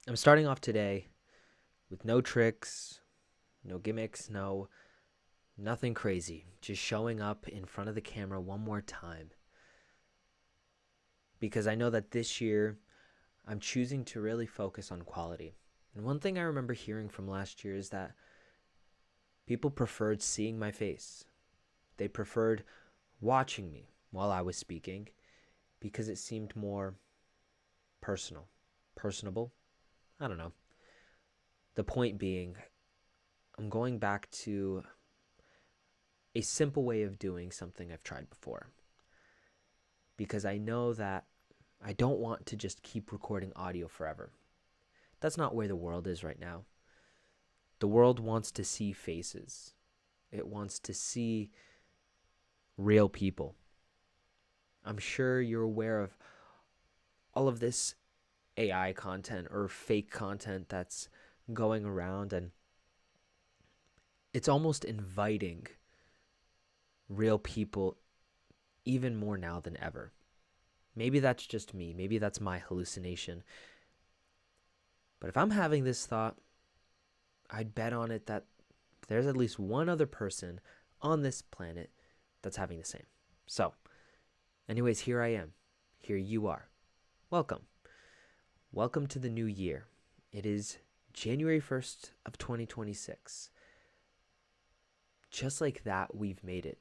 I'm starting off today with no tricks, no gimmicks, nothing crazy. Just showing up in front of the camera one more time because I know that this year I'm choosing to really focus on quality. And one thing I remember hearing from last year is that people preferred seeing my face. They preferred watching me while I was speaking because it seemed more personal, personable. I don't know. The point being, I'm going back to a simple way of doing something I've tried before because I know that I don't want to just keep recording audio forever. That's not where the world is right now. The world wants to see faces, it wants to see real people. I'm sure you're aware of all of this AI content or fake content that's going around, and it's almost inviting real people even more now than ever. Maybe that's just me. Maybe that's my hallucination. But if I'm having this thought, I'd bet on it that there's at least one other person on this planet that's having the same. So, anyways, here I am. Here you are. Welcome. Welcome to the new year. It is January 1st of 2026. Just like that, we've made it.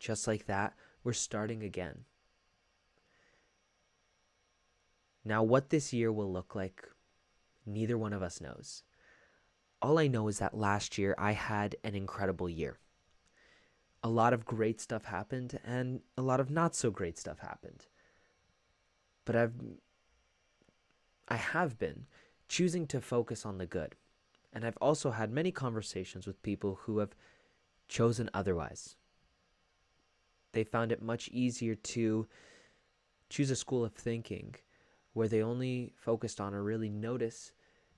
Just like that, we're starting again. Now, what this year will look like, neither one of us knows. All I know is that last year I had an incredible year. A lot of great stuff happened and a lot of not so great stuff happened. But I have been choosing to focus on the good. And I've also had many conversations with people who have chosen otherwise. They found it much easier to choose a school of thinking where they only focused on or really notice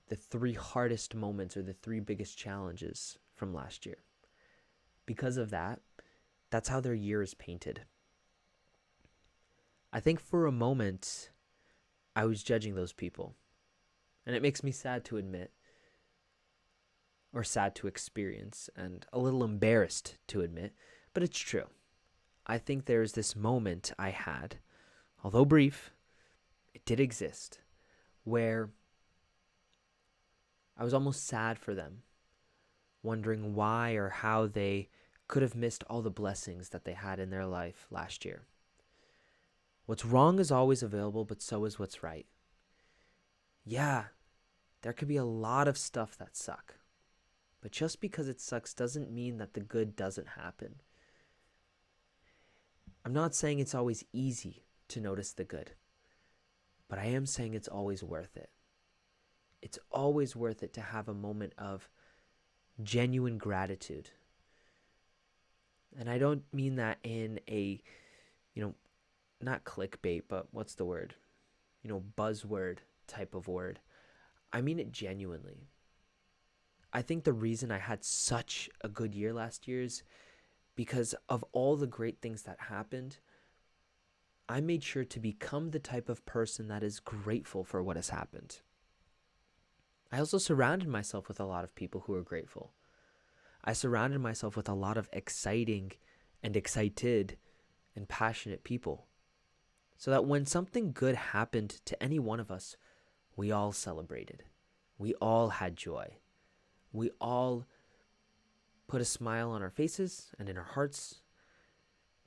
the three hardest moments or the three biggest challenges from last year. Because of that, that's how their year is painted. I think for a moment, I was judging those people. And it makes me sad to admit, or sad to experience, and a little embarrassed to admit, but it's true. I think there's this moment I had, although brief, it did exist, where I was almost sad for them, wondering why or how they could have missed all the blessings that they had in their life last year. What's wrong is always available, but so is what's right. Yeah, there could be a lot of stuff that suck, but just because it sucks doesn't mean that the good doesn't happen. I'm not saying it's always easy to notice the good, but I am saying it's always worth it. It's always worth it to have a moment of genuine gratitude. And I don't mean that in a, not clickbait, but what's the word? Buzzword type of word. I mean it genuinely. I think the reason I had such a good year last year is because of all the great things that happened. I made sure to become the type of person that is grateful for what has happened. I also surrounded myself with a lot of people who are grateful. I surrounded myself with a lot of exciting and excited and passionate people, so that when something good happened to any one of us, we all celebrated. We all had joy. We all put a smile on our faces and in our hearts,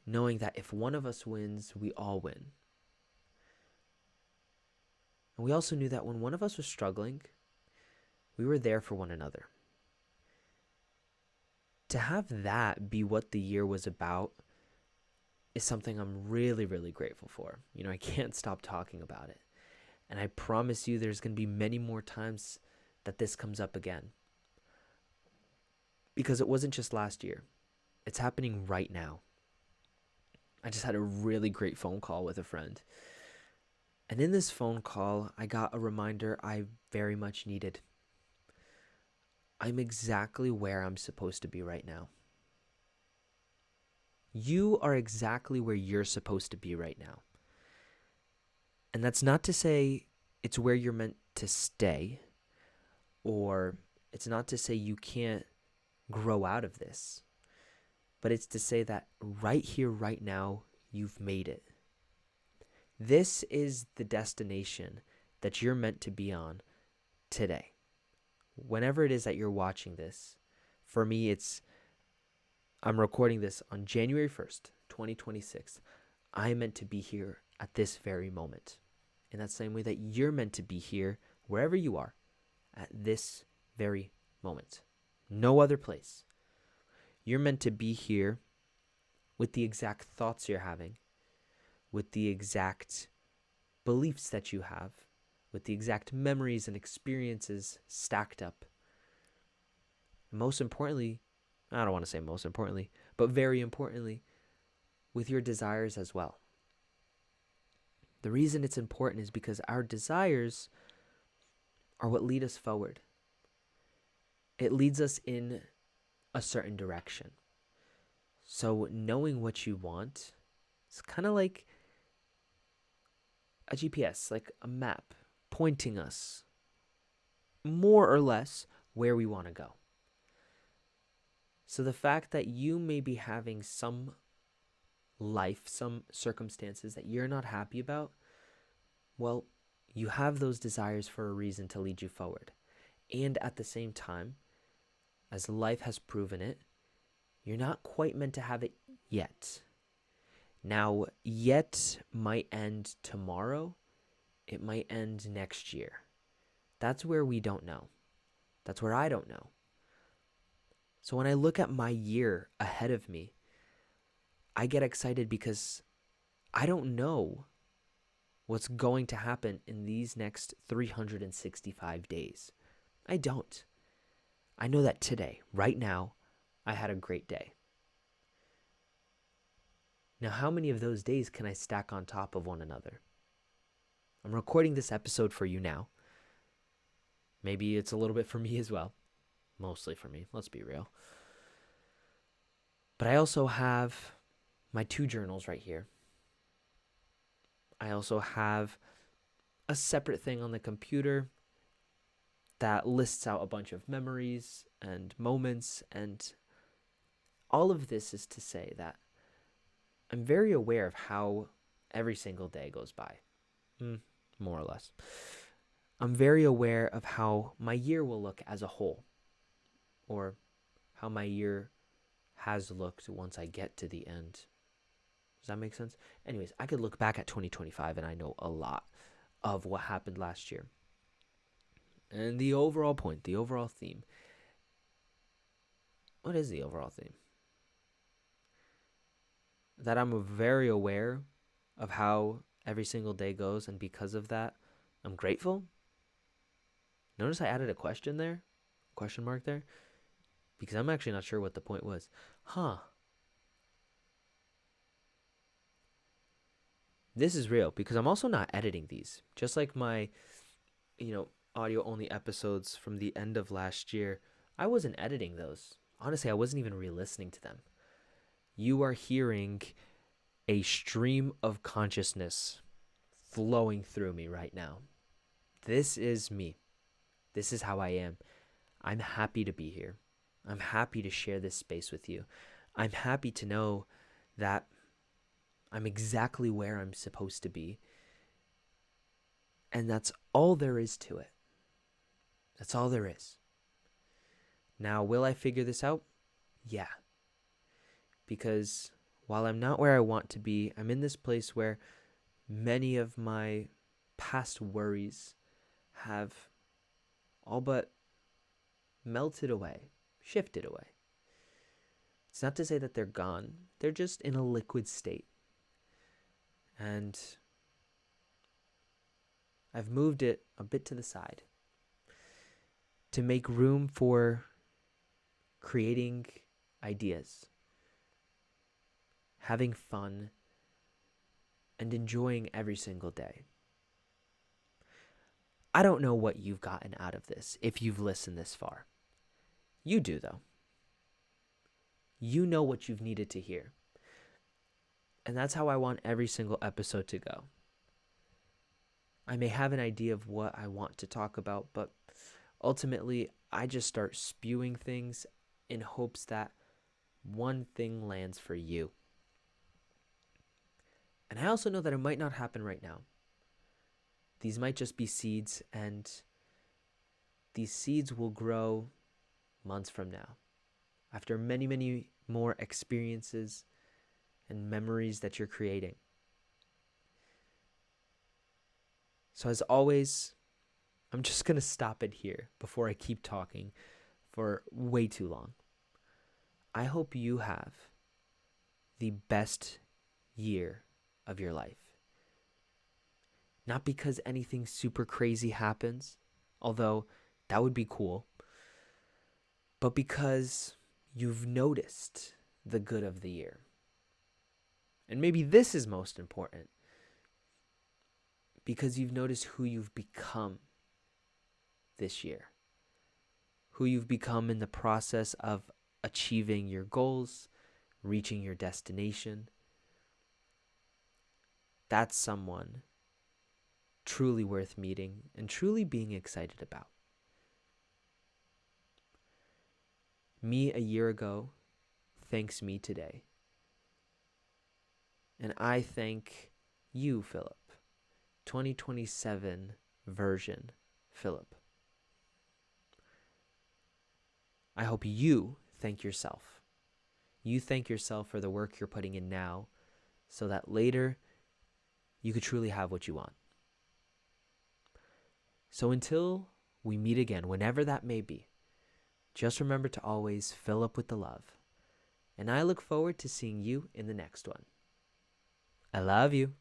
knowing that if one of us wins, we all win. And we also knew that when one of us was struggling, we were there for one another. To have that be what the year was about is something I'm really, really grateful for. I can't stop talking about it. And I promise you there's going to be many more times that this comes up again. Because it wasn't just last year. It's happening right now. I just had a really great phone call with a friend. And in this phone call, I got a reminder I very much needed. I'm exactly where I'm supposed to be right now. You are exactly where you're supposed to be right now. And that's not to say it's where you're meant to stay, or it's not to say you can't grow out of this, but it's to say that right here, right now, you've made it. This is the destination that you're meant to be on today. Whenever it is that you're watching this, for me, I'm recording this on January 1st, 2026. I'm meant to be here at this very moment. In that same way that you're meant to be here, wherever you are, at this very moment. No other place. You're meant to be here with the exact thoughts you're having, with the exact beliefs that you have, with the exact memories and experiences stacked up. Most importantly, I don't want to say most importantly, but very importantly, with your desires as well. The reason it's important is because our desires are what lead us forward. It leads us in a certain direction. So knowing what you want is kind of like a GPS, like a map pointing us more or less where we want to go. So the fact that you may be having some circumstances that you're not happy about, well, you have those desires for a reason to lead you forward. And at the same time, as life has proven it, you're not quite meant to have it yet. Now, yet might end tomorrow. It might end next year. That's where we don't know. That's where I don't know. So when I look at my year ahead of me, I get excited because I don't know what's going to happen in these next 365 days. I don't. I know that today, right now, I had a great day. Now, how many of those days can I stack on top of one another? I'm recording this episode for you now. Maybe it's a little bit for me as well. Mostly for me, let's be real. But I also have my 2 journals right here. I also have a separate thing on the computer that lists out a bunch of memories and moments, and all of this is to say that I'm very aware of how every single day goes by, more or less. I'm very aware of how my year will look as a whole, or how my year has looked once I get to the end. Does that make sense? Anyways, I could look back at 2025 and I know a lot of what happened last year. And the overall point, the overall theme. What is the overall theme? That I'm very aware of how every single day goes, and because of that, I'm grateful. Notice I added a question mark there, because I'm actually not sure what the point was. This is real, because I'm also not editing these. Just like my, audio only episodes from the end of last year, I wasn't editing those. Honestly, I wasn't even re-listening to them. You are hearing a stream of consciousness flowing through me right now. This is me. This is how I am. I'm happy to be here. I'm happy to share this space with you. I'm happy to know that I'm exactly where I'm supposed to be. And that's all there is to it. That's all there is. Now, will I figure this out? Yeah. Because while I'm not where I want to be, I'm in this place where many of my past worries have all but melted away, shifted away. It's not to say that they're gone. They're just in a liquid state. And I've moved it a bit to the side to make room for creating ideas, having fun, and enjoying every single day. I don't know what you've gotten out of this if you've listened this far. You do, though. You know what you've needed to hear. And that's how I want every single episode to go. I may have an idea of what I want to talk about, but ultimately, I just start spewing things in hopes that one thing lands for you. And I also know that it might not happen right now. These might just be seeds, and these seeds will grow months from now, after many, many more experiences and memories that you're creating. So, as always, I'm just going to stop it here before I keep talking for way too long. I hope you have the best year of your life. Not because anything super crazy happens, although that would be cool, but because you've noticed the good of the year. And maybe this is most important, because you've noticed who you've become this year, who you've become in the process of achieving your goals, reaching your destination. That's someone truly worth meeting and truly being excited about. Me a year ago thanks me today. And I thank you, Philip. 2027 version Philip. I hope you thank yourself. You thank yourself for the work you're putting in now so that later you could truly have what you want. So until we meet again, whenever that may be, just remember to always fill up with the love. And I look forward to seeing you in the next one. I love you.